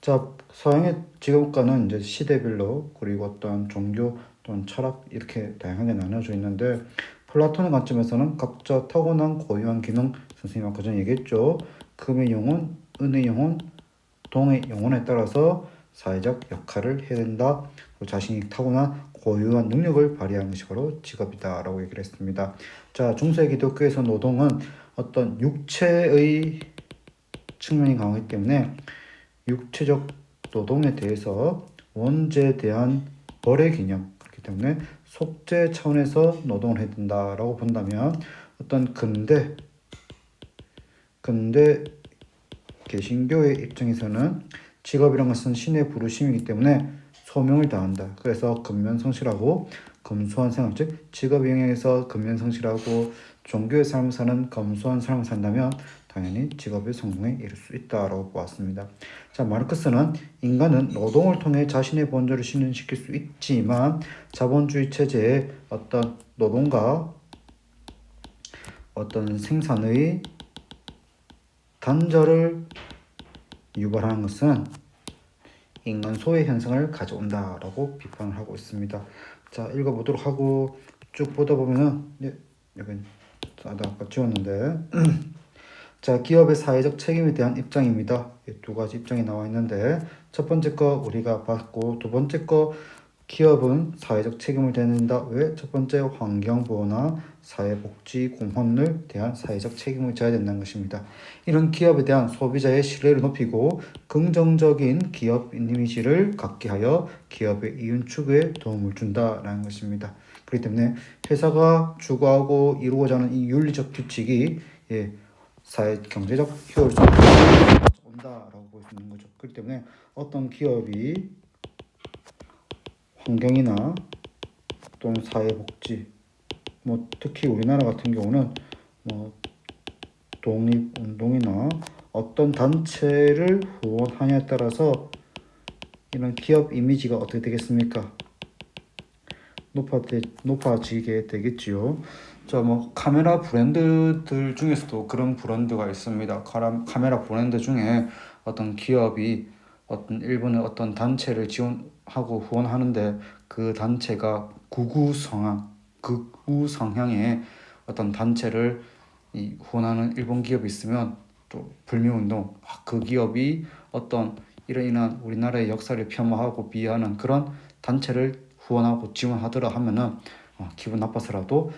자, 서양의 직업관은 이제 시대별로 그리고 어떤 종교 또는 철학 이렇게 다양하게 나눠져 있는데 플라톤의 관점에서는 각자 타고난 고유한 기능, 선생님 아까 전에 얘기했죠. 금의 영혼, 은의 영혼, 동의 영혼에 따라서 사회적 역할을 해야 된다. 자신이 타고난 고유한 능력을 발휘하는 것이 바로 직업이다 라고 얘기를 했습니다. 자, 중세 기독교에서 노동은 어떤 육체의 측면이 강하기 때문에 육체적 노동에 대해서 원죄에 대한 벌의 개념, 그렇기 때문에 속죄 차원에서 노동을 해야 된다라고 본다면 어떤 근대 개신교의 입장에서는 직업이란 것은 신의 부르심이기 때문에 소명을 다한다. 그래서 근면성실하고 검소한 생활, 즉 직업의 영역에서 근면성실하고 종교의 삶을 사는 검소한 삶을 산다면 당연히 직업의 성공에 이를 수 있다라고 보았습니다. 자, 마르크스는 인간은 노동을 통해 자신의 본질을 실현시킬 수 있지만 자본주의 체제의 어떤 노동과 어떤 생산의 단절을 유발하는 것은 인간 소외 현상을 가져온다라고 비판을 하고 있습니다. 자, 읽어보도록 하고 쭉 보다 보면은 여기 아까 지웠는데 자, 기업의 사회적 책임에 대한 입장입니다. 두 가지 입장이 나와 있는데 첫 번째 거 우리가 봤고 두 번째 거 기업은 사회적 책임을 져낸다. 왜? 첫 번째 환경보호나 사회복지 공헌을 대한 사회적 책임을 져야 된다는 것입니다. 이런 기업에 대한 소비자의 신뢰를 높이고 긍정적인 기업 이미지를 갖게 하여 기업의 이윤 추구에 도움을 준다라는 것입니다. 그렇기 때문에 회사가 추구하고 이루고자 하는 이 윤리적 규칙이 사회 경제적 효율성을 온다라고 볼 수 있는 거죠. 그렇기 때문에 어떤 기업이 환경이나 또는 사회복지, 특히 우리나라 같은 경우는 독립운동이나 어떤 단체를 후원하냐에 따라서 이런 기업 이미지가 어떻게 되겠습니까? 높아지게 되겠지요. 자, 카메라 브랜드들 중에서도 그런 브랜드가 있습니다. 카메라 브랜드 중에 어떤 기업이 어떤 일본의 어떤 단체를 지원하고 후원하는데 그 단체가 극우 성향의 어떤 단체를 후원하는 일본 기업이 있으면 또 불매운동, 그 기업이 어떤 이러이러한 우리나라의 역사를 폄하하고 비하하는 그런 단체를 후원하고 지원하더라 하면은 기분 나빠서라도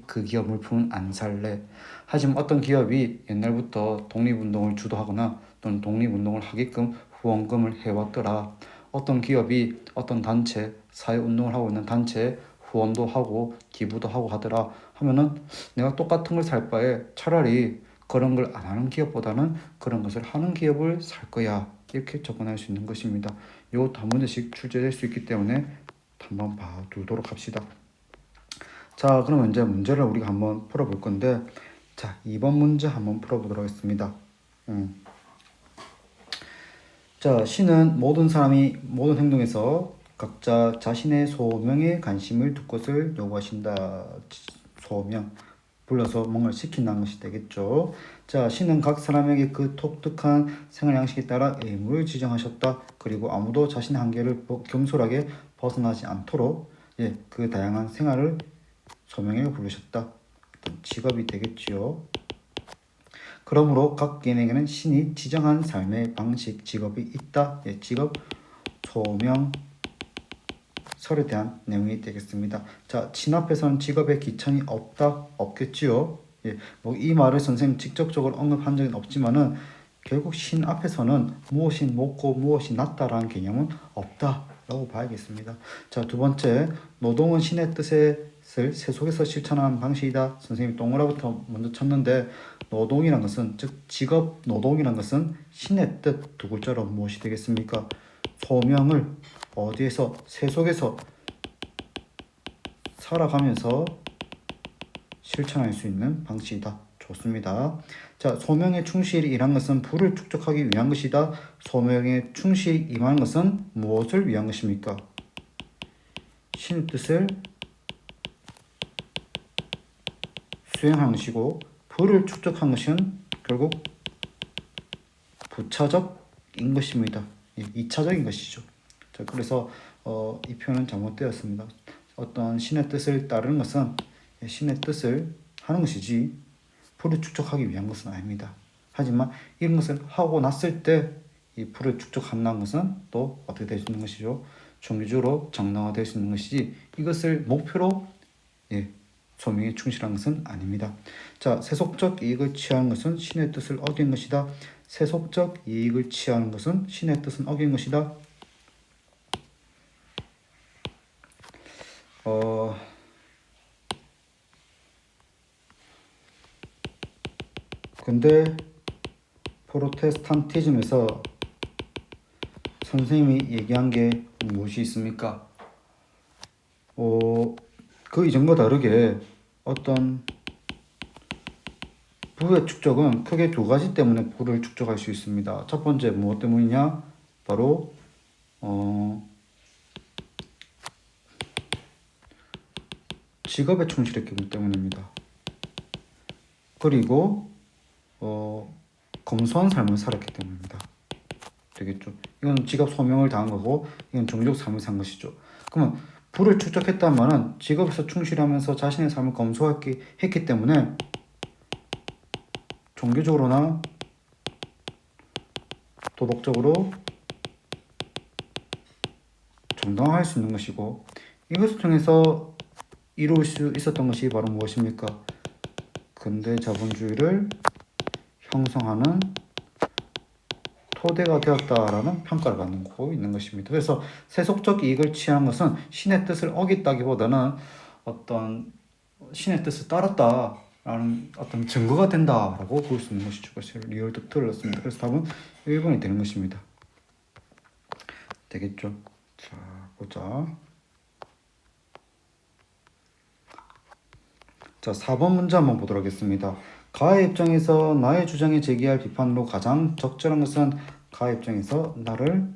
그 기업 물품은 안 살래. 하지만 어떤 기업이 옛날부터 독립운동을 주도하거나 또는 독립운동을 하게끔 후원금을 해왔더라. 어떤 기업이 어떤 단체, 사회운동을 하고 있는 단체에 후원도 하고 기부도 하고 하더라 하면은 내가 똑같은 걸 살 바에 차라리 그런 걸 안 하는 기업보다는 그런 것을 하는 기업을 살 거야. 이렇게 접근할 수 있는 것입니다. 이것도 한 문제씩 출제될 수 있기 때문에 한번 봐두도록 합시다. 자, 그러면 이제 문제를 우리가 한번 풀어볼 건데, 자, 2번 문제 한번 풀어보도록 하겠습니다. 자, 시는 모든 사람이 모든 행동에서 각자 자신의 소명에 관심을 두 것을 요구하신다. 소명, 불러서 뭔가를 시킨다는 것이 되겠죠. 자, 시는 각 사람에게 그 독특한 생활 양식에 따라 의무를 지정하셨다. 그리고 아무도 자신의 한계를 경솔하게 벗어나지 않도록 그 다양한 생활을 소명에 부르셨다. 직업이 되겠지요. 그러므로 각 개인에게는 신이 지정한 삶의 방식, 직업이 있다. 직업, 소명, 설에 대한 내용이 되겠습니다. 자, 신 앞에서는 직업에 기천이 없다, 없겠지요. 이 말을 선생님 직접적으로 언급한 적은 없지만은 결국 신 앞에서는 무엇이 높고 무엇이 낮다라는 개념은 없다라고 봐야겠습니다. 자, 두 번째, 노동은 신의 뜻을 세속에서 실천하는 방식이다. 선생님이 동그라부터 먼저 쳤는데 노동이란 것은 즉 직업 노동이란 것은 신의 뜻 두 글자로 무엇이 되겠습니까? 소명을 어디에서 세속에서 살아가면서 실천할 수 있는 방식이다. 좋습니다. 자, 소명에 충실히 일한 것은 부를 축적하기 위한 것이다. 소명에 충실히 임하는 것은 무엇을 위한 것입니까? 신의 뜻을 수행하는 것이고 부를 축적한 것은 결국 부차적인 것입니다. 2차적인 것이죠. 자, 그래서 이 표현은 잘못되었습니다. 어떤 신의 뜻을 따르는 것은 신의 뜻을 하는 것이지 부를 축적하기 위한 것은 아닙니다. 하지만 이런 것을 하고 났을 때 이 부를 축적한다는 것은 또 어떻게 될 수 있는 것이죠? 종교적으로 정당화될 수 있는 것이지 이것을 목표로 소명에 충실한 것은 아닙니다. 자, 세속적 이익을 취하는 것은 신의 뜻을 어긴 것이다. 세속적 이익을 취하는 것은 신의 뜻은 어긴 것이다. 근데 프로테스탄티즘에서 선생님이 얘기한 게 무엇이 있습니까? 그 이전과 다르게 어떤 부의 축적은 크게 두 가지 때문에 부를 축적할 수 있습니다. 첫 번째 무엇 때문이냐? 바로 직업에 충실했기 때문입니다. 그리고 검소한 삶을 살았기 때문입니다. 되겠죠? 이건 직업 소명을 다한 거고 이건 종교적 삶을 산 것이죠. 그러면 부를 축적했다는 말은 직업에서 충실하면서 자신의 삶을 검소하게 했기 때문에 종교적으로나 도덕적으로 정당화할 수 있는 것이고 이것을 통해서 이룰 수 있었던 것이 바로 무엇입니까? 근대 자본주의를 형성하는 토대가 되었다라는 평가를 받고 있는 것입니다. 그래서 세속적 이익을 취하는 것은 신의 뜻을 어겼다기보다는 어떤 신의 뜻을 따랐다라는 어떤 증거가 된다라고 볼 수 있는 것이죠. 그래서 리얼도 틀렸습니다. 그래서 답은 1번이 되는 것입니다. 되겠죠? 자, 보자. 자, 4번 문제 한번 보도록 하겠습니다. 가의 입장에서 나의 주장에 제기할 비판으로 가장 적절한 것은 가의 입장에서 나를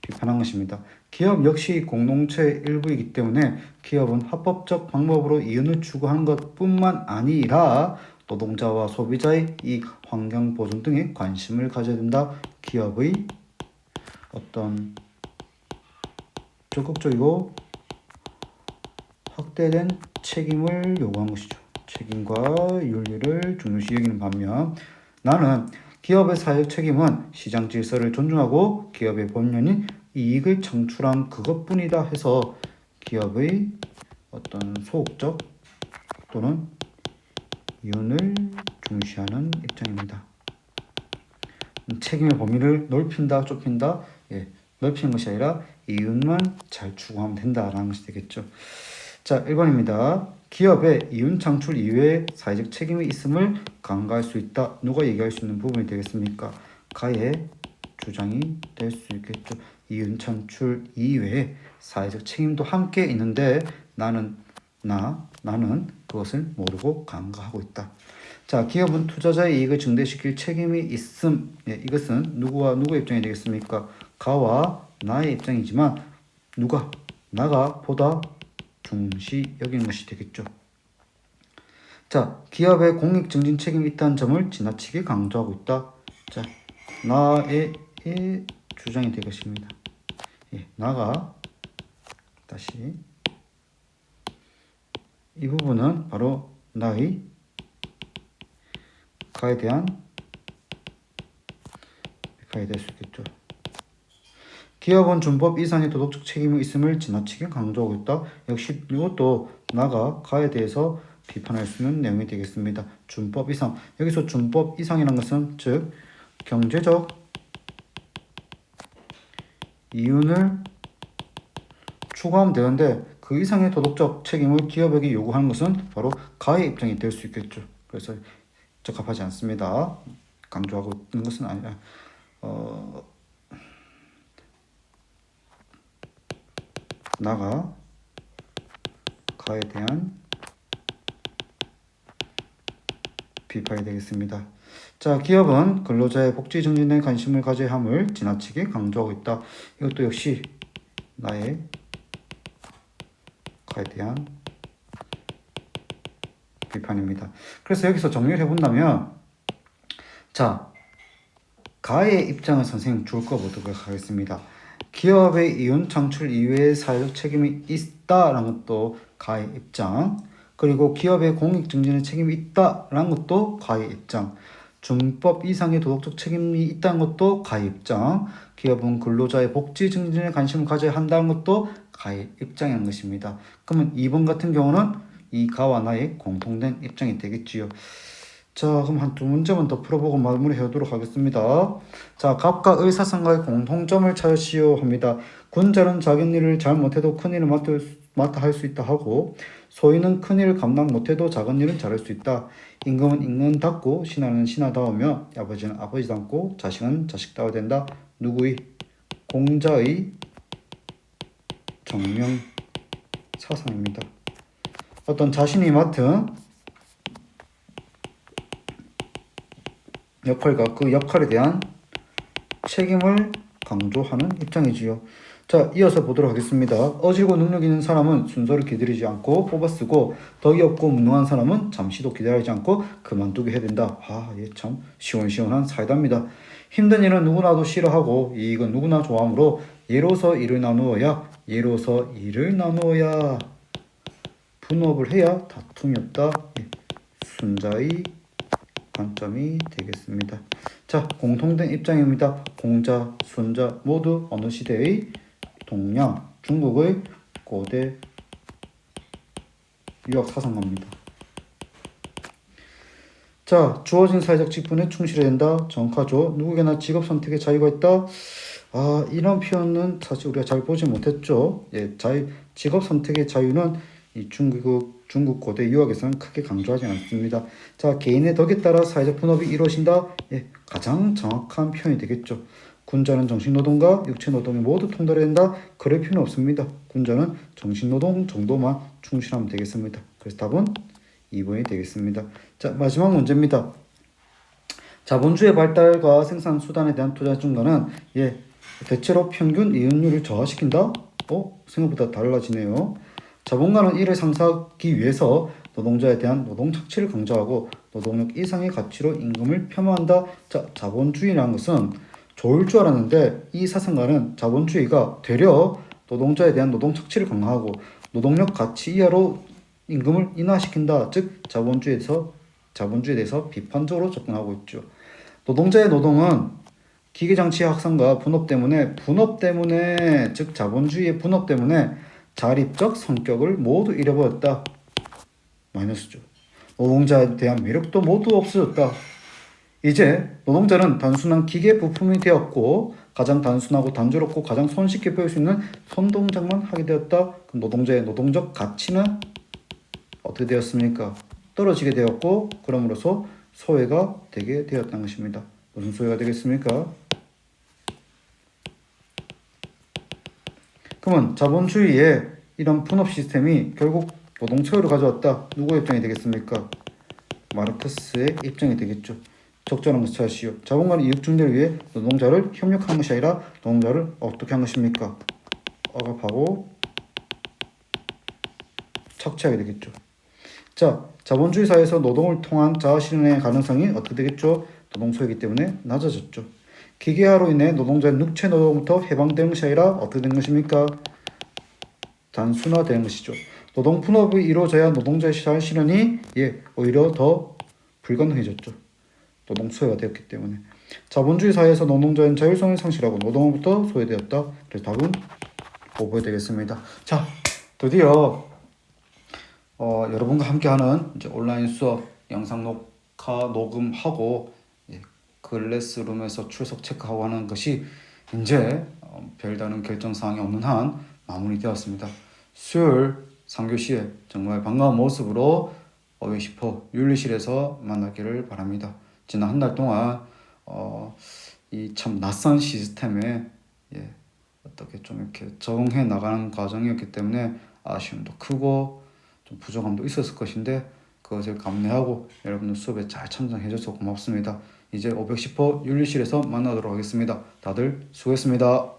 비판한 것입니다. 기업 역시 공동체의 일부이기 때문에 기업은 합법적 방법으로 이윤을 추구하는 것뿐만 아니라 노동자와 소비자의 이익, 환경 보존 등에 관심을 가져야 된다. 기업의 어떤 적극적이고 확대된 책임을 요구한 것이죠. 책임과 윤리를 중요시 여기는 반면 나는 기업의 사회적 책임은 시장 질서를 존중하고 기업의 본연인 이익을 창출한 그것뿐이다 해서 기업의 어떤 소극적 또는 이윤을 중시하는 입장입니다. 책임의 범위를 넓힌다, 좁힌다, 넓히는 것이 아니라 이윤만 잘 추구하면 된다라는 것이 되겠죠. 자, 1번입니다. 기업의 이윤 창출 이외에 사회적 책임이 있음을 간과할 수 있다. 누가 얘기할 수 있는 부분이 되겠습니까? 가의 주장이 될 수 있겠죠. 이윤 창출 이외에 사회적 책임도 함께 있는데 나는 그것을 모르고 간과하고 있다. 자, 기업은 투자자의 이익을 증대시킬 책임이 있음. 이것은 누구와 누구의 입장이 되겠습니까? 가와 나의 입장이지만 나가 보다 중시 여기는 것이 되겠죠. 자, 기업의 공익 증진 책임이 있다는 점을 지나치게 강조하고 있다. 자, 나의 주장이 될 것입니다. 나가 다시 이 부분은 바로 나의 가에 대한 비판이 될 수 있겠죠. 기업은 준법 이상의 도덕적 책임이 있음을 지나치게 강조하고 있다. 역시 이것도 나가 가에 대해서 비판할 수 있는 내용이 되겠습니다. 준법 이상. 여기서 준법 이상이라는 것은 즉 경제적 이윤을 추구하면 되는데 그 이상의 도덕적 책임을 기업에게 요구하는 것은 바로 가의 입장이 될 수 있겠죠. 그래서 적합하지 않습니다. 강조하고 있는 것은 아니라 나가 가에 대한 비판이 되겠습니다. 자, 기업은 근로자의 복지 증진에 관심을 가져야 함을 지나치게 강조하고 있다. 이것도 역시 나의 가에 대한 비판입니다. 그래서 여기서 정리를 해본다면 자, 가의 입장을 선생님 줄 거 보도록 하겠습니다. 기업의 이윤 창출 이외의 사회적 책임이 있다라는 것도 가의 입장. 그리고 기업의 공익 증진의 책임이 있다라는 것도 가의 입장. 준법 이상의 도덕적 책임이 있다는 것도 가의 입장. 기업은 근로자의 복지 증진에 관심을 가져야 한다는 것도 가의 입장인 것입니다. 그러면 2번 같은 경우는 이 가와 나의 공통된 입장이 되겠지요. 자, 그럼 한 두 문제만 더 풀어보고 마무리해 보도록 하겠습니다. 자, 갑과 의사상과의 공통점을 찾으시오 합니다. 군자는 작은 일을 잘 못해도 큰 일을 맡아 할 수 있다 하고, 소인은 큰 일을 감당 못해도 작은 일은 잘할 수 있다. 임금은 임금답고 신하는 신하다우며 아버지는 아버지답고 자식은 자식다워야 된다. 누구의? 공자의 정명 사상입니다. 어떤 자신이 맡은 역할과 그 역할에 대한 책임을 강조하는 입장이지요. 자, 이어서 보도록 하겠습니다. 어질고 능력 있는 사람은 순서를 기다리지 않고 뽑아쓰고, 덕이 없고 무능한 사람은 잠시도 기다리지 않고 그만두게 해야 된다. 아, 예, 참 시원시원한 사이다입니다. 힘든 일은 누구나도 싫어하고 이익은 누구나 좋아하므로 예로서 일을 나누어야 분업을 해야 다툼이 없다. 예, 순자의 관점이 되겠습니다. 자, 공통된 입장입니다. 공자, 순자 모두 어느 시대의 동양, 중국의 고대 유학 사상가입니다. 자, 주어진 사회적 직분에 충실해야 된다. 정확하죠. 누구에게나 직업 선택의 자유가 있다. 아, 이런 표현은 사실 우리가 잘 보지 못했죠. 예, 직업 선택의 자유는 이 중국 고대 유학에서는 크게 강조하지 않습니다. 자, 개인의 덕에 따라 사회적 분업이 이루어진다. 예, 가장 정확한 표현이 되겠죠. 군자는 정신노동과 육체노동이 모두 통달해야 된다. 그럴 필요는 없습니다. 군자는 정신노동 정도만 충실하면 되겠습니다. 그래서 답은 2번이 되겠습니다. 자, 마지막 문제입니다. 자본주의 발달과 생산 수단에 대한 투자 증가는 대체로 평균 이윤율을 저하시킨다. 생각보다 달라지네요. 자본가는 이를 상쇄하기 위해서 노동자에 대한 노동 착취를 강조하고 노동력 이상의 가치로 임금을 폄하한다. 자, 자본주의라는 것은 좋을 줄 알았는데 이 사상가는 자본주의가 되려 노동자에 대한 노동 착취를 강화하고 노동력 가치 이하로 임금을 인하시킨다. 즉 자본주의에 대해서 비판적으로 접근하고 있죠. 노동자의 노동은 기계장치의 확산과 분업 때문에 즉 자본주의의 분업 때문에 자립적 성격을 모두 잃어버렸다. 마이너스죠. 노동자에 대한 매력도 모두 없어졌다. 이제 노동자는 단순한 기계 부품이 되었고 가장 단순하고 단조롭고 가장 손쉽게 배울 수 있는 손동작만 하게 되었다. 그럼 노동자의 노동적 가치는 어떻게 되었습니까? 떨어지게 되었고 그럼으로써 소외가 되게 되었다는 것입니다. 무슨 소외가 되겠습니까? 그러면 자본주의의 이런 분업 시스템이 결국 노동 소외를 가져왔다. 누구의 입장이 되겠습니까? 마르크스의 입장이 되겠죠. 적절한 것을 찾으시오. 자본가는 이익 증대를 위해 노동자를 협력한 것이 아니라 노동자를 어떻게 한 것입니까? 억압하고 착취하게 되겠죠. 자, 자본주의 사회에서 노동을 통한 자아실현의 가능성이 어떻게 되겠죠? 노동 소외이기 때문에 낮아졌죠. 기계화로 인해 노동자는 육체 노동부터 해방되는 것이 아니라 어떻게 된 것입니까? 단순화되는 것이죠. 노동 분업이 이루어져야 노동자의 자아실현이 오히려 더 불가능해졌죠. 노동 소외가 되었기 때문에. 자본주의 사회에서 노동자는 자율성을 상실하고 노동으로부터 소외되었다. 그래서 답은 5번이 되겠습니다. 자, 드디어 여러분과 함께하는 이제 온라인 수업 영상 녹화 녹음하고 클래스룸에서 출석 체크하고 하는 것이 이제 별다른 결정 사항이 없는 한 마무리되었습니다. 수요일 3교시에 정말 반가운 모습으로 510호 윤리실에서 만나기를 바랍니다. 지난 한 달 동안 이 참 낯선 시스템에 어떻게 좀 이렇게 적응해 나가는 과정이었기 때문에 아쉬움도 크고 좀 부족함도 있었을 것인데 그것을 감내하고 여러분들 수업에 잘 참석해 줘서 고맙습니다. 이제 510호 윤리실에서 만나도록 하겠습니다. 다들 수고했습니다.